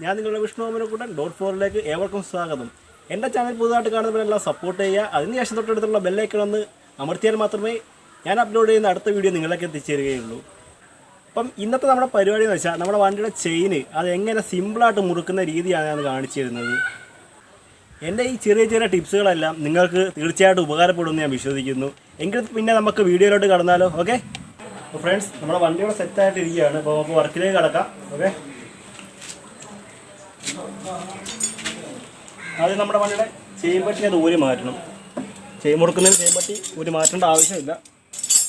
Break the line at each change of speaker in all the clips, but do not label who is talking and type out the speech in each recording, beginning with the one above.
ഞാൻ നിങ്ങളുടെ വിഷ്ണു ഓമനക്കുട്ടൻ .4ലേക്ക് ഏവർക്കും സ്വാഗതം. എൻ്റെ ചാനൽ പുതുതായിട്ട് കാണുന്നവരെല്ലാം സപ്പോർട്ട് ചെയ്യുക. അതിനുശേഷം തൊട്ടടുത്തുള്ള ബെല്ലൈക്കൺ ഒന്ന് അമർത്തിയാൽ മാത്രമേ ഞാൻ അപ്ലോഡ് ചെയ്യുന്ന അടുത്ത വീഡിയോ നിങ്ങളിലേക്ക് എത്തിച്ചേരുകയുള്ളൂ. അപ്പം ഇന്നത്തെ നമ്മുടെ പരിപാടി എന്ന് വെച്ചാൽ നമ്മുടെ വണ്ടിയുടെ ചെയിന് അതെങ്ങനെ സിമ്പിളായിട്ട് മുറുക്കുന്ന രീതിയാണ് ഞാൻ കാണിച്ചു തരുന്നത്. എൻ്റെ ഈ ചെറിയ ചെറിയ ടിപ്സുകളെല്ലാം നിങ്ങൾക്ക് തീർച്ചയായിട്ടും ഉപകാരപ്പെടുമെന്ന് ഞാൻ വിശ്വസിക്കുന്നു. എങ്കിൽ പിന്നെ നമുക്ക് വീഡിയോയിലോട്ട് കടന്നാലോ? ഓക്കെ. അപ്പോൾ ഫ്രണ്ട്സ്, നമ്മുടെ വണ്ടിയുടെ സെറ്റായിട്ട് ഇരിക്കുകയാണ്. അപ്പോൾ നമുക്ക് വർക്കിലേക്ക് കടക്കാം. ഓക്കെ. ആദ്യം നമ്മുടെ വണ്ടിയുടെ ചെയിൻ പറ്റി അത് ഊരി മാറ്റണം. ചെയിൻ മുറുക്കുന്നതിന് ചെയിൻ പറ്റി ഊരി മാറ്റേണ്ട ആവശ്യമില്ല.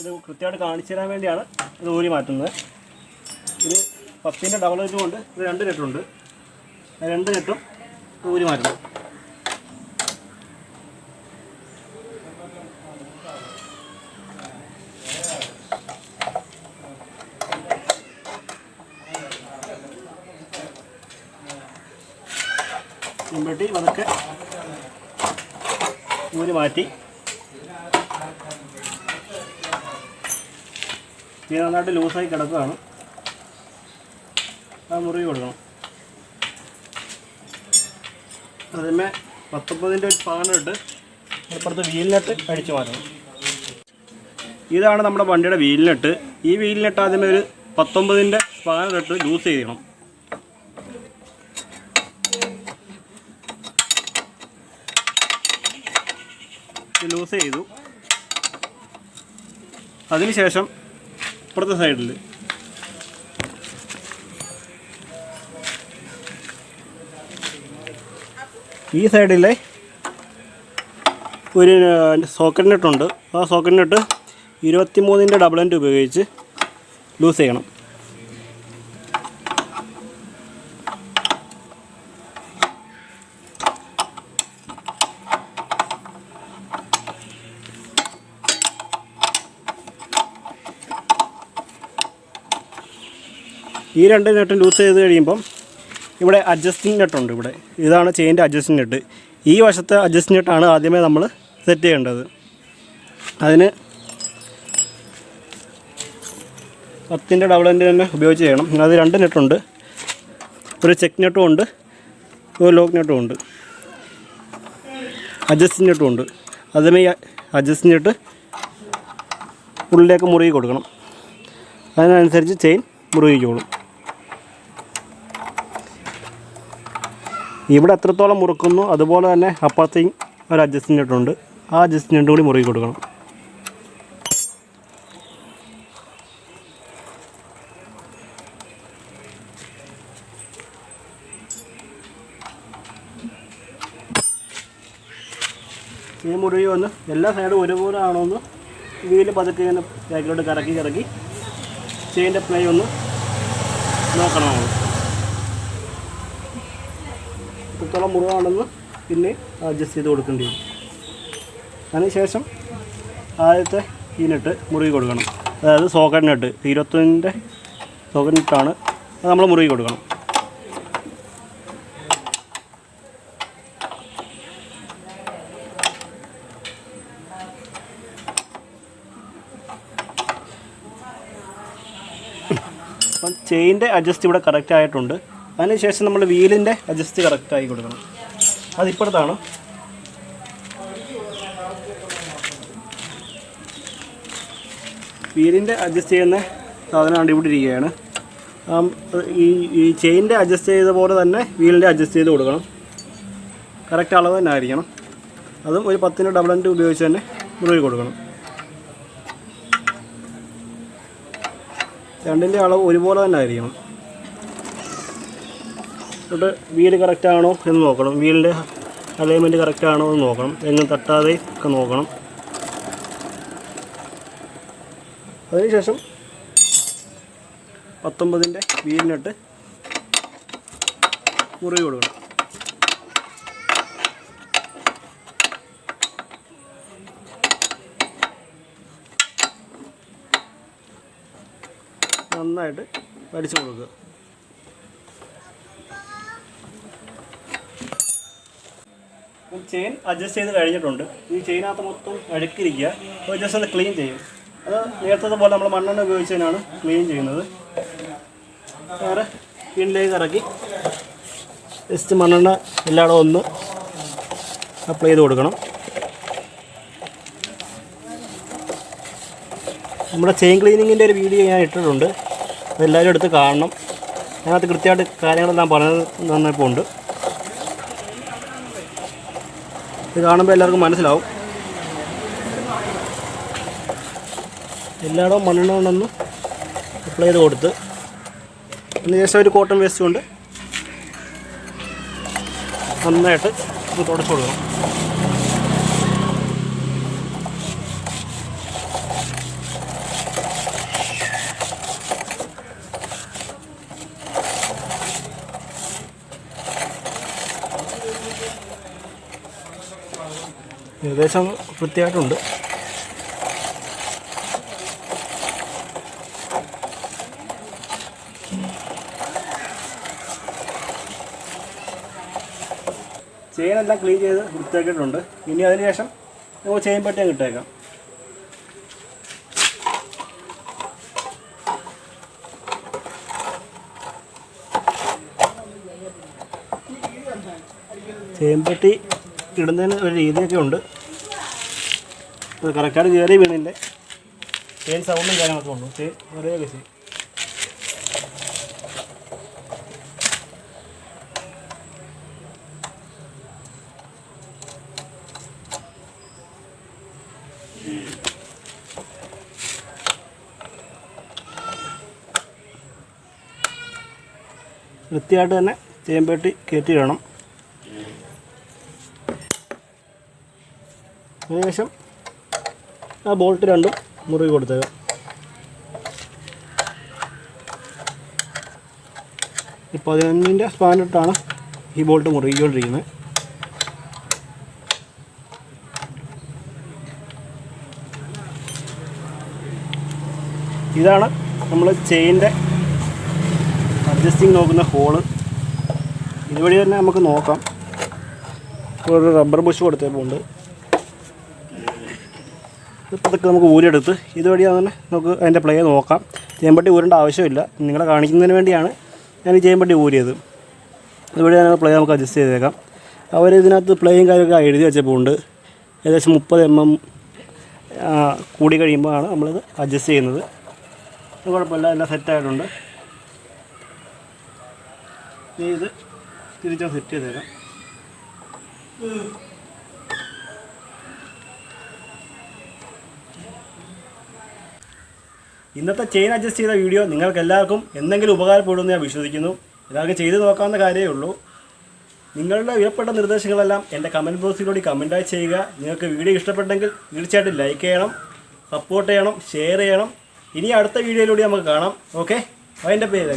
ഇത് കൃത്യമായിട്ട് കാണിച്ചു തരാൻ വേണ്ടിയാണ് ഇത് ഊരി മാറ്റുന്നത്. ഇത് 10ൻ്റെ ഡബിൾ എഡ്ജും കൊണ്ട് ഇത് 2 നെറ്റുണ്ട്. 2 നെറ്റും ഊരി മാറ്റണം. ചെമ്പട്ടി അതൊക്കെ ഊരി മാറ്റി ഇത് നന്നായിട്ട് ലൂസായി കിടക്കുകയാണ്. ആ മുറുകി കൊടുക്കണം. അതിന്മേ 19ൻ്റെ ഒരു സ്പാനറിട്ട് അപ്പുറത്ത് വീലിനെട്ട് അടിച്ചു മാറ്റണം. ഇതാണ് നമ്മുടെ വണ്ടിയുടെ വീലിനെട്ട്. ഈ വീലിനെട്ട് ആദ്യമേ ഒരു 19ൻ്റെ സ്പാനറിട്ട് ലൂസ് ചെയ്യണം. ലൂസ് ചെയ്തു. അതിനുശേഷം ഇപ്പുറത്തെ സൈഡിൽ ഈ സൈഡിലെ ഒരു സോക്കറ്റ് നെട്ടുണ്ട്. ആ സോക്കറ്റ് നെട്ട് 23ൻ്റെ ഡബിൾ എൻഡ് ഉപയോഗിച്ച് ലൂസ് ചെയ്യണം. ഈ 2 നെട്ടും ലൂസ് ചെയ്ത് കഴിയുമ്പം ഇവിടെ അഡ്ജസ്റ്റിംഗ് നെട്ടുണ്ട്. ഇവിടെ ഇതാണ് ചെയിൻ്റെ അഡ്ജസ്റ്റിംഗ് നെട്ട്. ഈ വശത്തെ അഡ്ജസ്റ്റിംഗ് നെട്ടാണ് ആദ്യമേ നമ്മൾ സെറ്റ് ചെയ്യേണ്ടത്. അതിന് 10ൻ്റെ ഡബിൾ എൻഡ് തന്നെ ഉപയോഗിച്ച് ചെയ്യണം. അത് 2 നെട്ടുണ്ട്. ഒരു ചെക്ക് നെട്ടും ഉണ്ട്, ഒരു ലോക്ക് നെട്ടും ഉണ്ട്, അഡ്ജസ്റ്റിംഗ് നെട്ടും ഉണ്ട്. ആദ്യമേ അഡ്ജസ്റ്റിംഗ് നെട്ട് ഉള്ളിലേക്ക് മുറുകി കൊടുക്കണം. അതിനനുസരിച്ച് ചെയിൻ മുറുകിക്കോളും. ഇവിടെ എത്രത്തോളം മുറുക്കുന്നു അതുപോലെ തന്നെ അപ്പുറത്തേയും ഒരു അഡ്ജസ്റ്റിംഗ് നെട്ടുണ്ട്. ആ അഡ്ജസ്റ്റിംഗ് നെട്ട് കൂടി മുറുകി കൊടുക്കണം. ഈ മുറുകി വന്ന് എല്ലാ സൈഡും ഒരുപോലെ ആണോന്ന് വീല് പതുക്കെ ഇങ്ങനെ ബാക്കിലോട്ട് കറക്കി ചെയിൻ്റെ പ്ലേ ഒന്ന് നോക്കണം. എത്രത്തോളം മുറിവാണെന്ന് പിന്നെ അഡ്ജസ്റ്റ് ചെയ്ത് കൊടുക്കേണ്ടി വരും. അതിനുശേഷം ആദ്യത്തെ ഈ നെട്ട് മുറുകി കൊടുക്കണം. അതായത് സോക്കറ്റ് നെട്ട് 21ൻ്റെ സോക്കറ്റ് നെട്ടാണ്. അത് നമ്മൾ മുറുകി കൊടുക്കണം. അപ്പം ചെയിൻ്റെ അഡ്ജസ്റ്റ് ഇവിടെ കറക്റ്റ് ആയിട്ടുണ്ട്. അതിനുശേഷം നമ്മൾ വീലിൻ്റെ അഡ്ജസ്റ്റ് കറക്റ്റായി കൊടുക്കണം. അതിപ്പോഴത്താണ്. വീലിൻ്റെ അഡ്ജസ്റ്റ് ചെയ്യുന്ന സാധനമാണ് ഇവിടെ ഇരിക്കുകയാണ്. ഈ ചെയിൻ്റെ അഡ്ജസ്റ്റ് ചെയ്ത പോലെ തന്നെ വീലിൻ്റെ അഡ്ജസ്റ്റ് ചെയ്ത് കൊടുക്കണം. കറക്റ്റ് അളവ് തന്നെ ആയിരിക്കണം. അതും ഒരു 10ൻ്റെ ഡബിൾ എൻഡ് ഉപയോഗിച്ച് തന്നെ മുറുകി കൊടുക്കണം. 2ൻ്റെ അളവ് ഒരുപോലെ തന്നെ ആയിരിക്കണം. എന്നിട്ട് വീല് കറക്റ്റാണോ എന്ന് നോക്കണം. വീലിൻ്റെ അലൈൻമെൻറ്റ് കറക്റ്റാണോ എന്ന് നോക്കണം. എങ്ങും തട്ടാതെ ഒക്കെ നോക്കണം. അതിനുശേഷം 19ൻ്റെ വീലിനിട്ട് മുറുകി കൊടുക്കണം. നന്നായിട്ട് വലിച്ചു കൊടുക്കുക. ചെയിൻ അഡ്ജസ്റ്റ് ചെയ്ത് കഴിഞ്ഞിട്ടുണ്ട്. ഈ ചെയിനകത്ത് മൊത്തം അഴുക്കിരിക്കുക. അപ്പോൾ ജസ്റ്റ് ഒന്ന് ക്ലീൻ ചെയ്യും. അത് നേരത്തെ പോലെ നമ്മൾ മണ്ണെണ്ണ ഉപയോഗിച്ചതിനാണ് ക്ലീൻ ചെയ്യുന്നത്. വേറെ പിന്നിലേക്ക് ഇറക്കി ജസ്റ്റ് മണ്ണെണ്ണ എല്ലായിടവും ഒന്ന് അപ്ലൈ ചെയ്ത് കൊടുക്കണം. നമ്മുടെ ചെയിൻ ക്ലീനിങ്ങിൻ്റെ ഒരു വീഡിയോ ഞാൻ ഇട്ടിട്ടുണ്ട്, അതെല്ലാവരും എടുത്ത് കാണണം. അതിനകത്ത് കൃത്യമായിട്ട് കാര്യങ്ങളെല്ലാം പറഞ്ഞത് നന്നായിപ്പോൾ ഉണ്ട്. ഇത് കാണുമ്പോൾ എല്ലാവർക്കും മനസ്സിലാവും. എല്ലായിടവും മണ്ണെണ്ണ കൊണ്ടൊന്ന് അപ്ലൈ ചെയ്ത് കൊടുത്ത് അതിനുശേഷം ഒരു കോട്ടൺ വേസ്റ്റ് കൊണ്ട് നന്നായിട്ട് തുടച്ചു കൊടുക്കണം. ഏകദേശം വൃത്തിയായിട്ടുണ്ട്. ചെയിനെല്ലാം ക്ലീൻ ചെയ്ത് വൃത്തിയാക്കിയിട്ടുണ്ട്. ഇനി അതിന് ശേഷം നമുക്ക് ചെയിൻ പറ്റി അങ്ങ് ഇട്ടേക്കാം. ചെയിൻ പറ്റി ഇടുന്നതിന് ഒരു രീതിയൊക്കെ ഉണ്ട്. അത് കറക്റ്റായിട്ട് കയറി വീണില്ലേ, ചെയിൻ സൗണ്ടും കാര്യങ്ങളൊക്കെ ഉണ്ട്. ചെയിൻ അറിയൊക്കെ ചെയ്യും. വൃത്തിയായിട്ട് തന്നെ ചെയിൻ പെട്ടി കയറ്റിയിടണം. അതിനുശേഷം ആ ബോൾട്ട് രണ്ടും മുറുകി കൊടുത്തേക്കാം. ഈ 15ൻ്റെ സ്പാനിട്ടാണ് ഈ ബോൾട്ട് മുറുകിക്കൊണ്ടിരിക്കുന്നത്. ഇതാണ് നമ്മൾ ചെയിൻ്റെ അഡ്ജസ്റ്റിങ് നോക്കുന്ന ഹോള്. ഇതുവഴി തന്നെ നമുക്ക് നോക്കാം. ഒരു റബ്ബർ ബുഷ് കൊടുത്തേപ്പുണ്ട്. ഇതൊക്കെ നമുക്ക് ഊരെടുത്ത് ഇതുവഴി തന്നെ നമുക്ക് അതിൻ്റെ പ്ലേ നോക്കാം. ചേമ്പട്ടി ഊരേണ്ട ആവശ്യമില്ല, നിങ്ങളെ കാണിക്കുന്നതിന് വേണ്ടിയാണ് ഞാൻ ഈ ചേമ്പട്ടി ഊരിയത്. ഇതുവഴി തന്നെ പ്ലേ നമുക്ക് അഡ്ജസ്റ്റ് ചെയ്തേക്കാം. അവർ ഇതിനകത്ത് പ്ലേയും കാര്യമൊക്കെ എഴുതി വെച്ചപ്പോൾ ഉണ്ട്. ഏകദേശം 30 mm കൂടി കഴിയുമ്പോഴാണ് നമ്മളിത് അഡ്ജസ്റ്റ് ചെയ്യുന്നത്. കുഴപ്പമില്ല, എല്ലാം സെറ്റായിട്ടുണ്ട്. ഇത് തിരിച്ചാൽ സെറ്റ് ചെയ്തേക്കാം. ഇന്നത്തെ ചെയിൻ അഡ്ജസ്റ്റ് ചെയ്ത വീഡിയോ നിങ്ങൾക്ക് എല്ലാവർക്കും എന്തെങ്കിലും ഉപകാരപ്പെടുമെന്ന് ഞാൻ വിശ്വസിക്കുന്നു. എല്ലാവർക്കും ചെയ്ത് നോക്കാവുന്ന കാര്യമേ ഉള്ളൂ. നിങ്ങളുടെ വിലപ്പെട്ട നിർദ്ദേശങ്ങളെല്ലാം എൻ്റെ കമൻറ്റ് ബോക്സിലൂടെ കമൻറ്റായി ചെയ്യുക. നിങ്ങൾക്ക് വീഡിയോ ഇഷ്ടപ്പെട്ടെങ്കിൽ തീർച്ചയായിട്ടും ലൈക്ക് ചെയ്യണം, സപ്പോർട്ട് ചെയ്യണം, ഷെയർ ചെയ്യണം. ഇനി അടുത്ത വീഡിയോയിലൂടെ നമുക്ക് കാണാം. ഓക്കെ, അതിൻ്റെ പേര്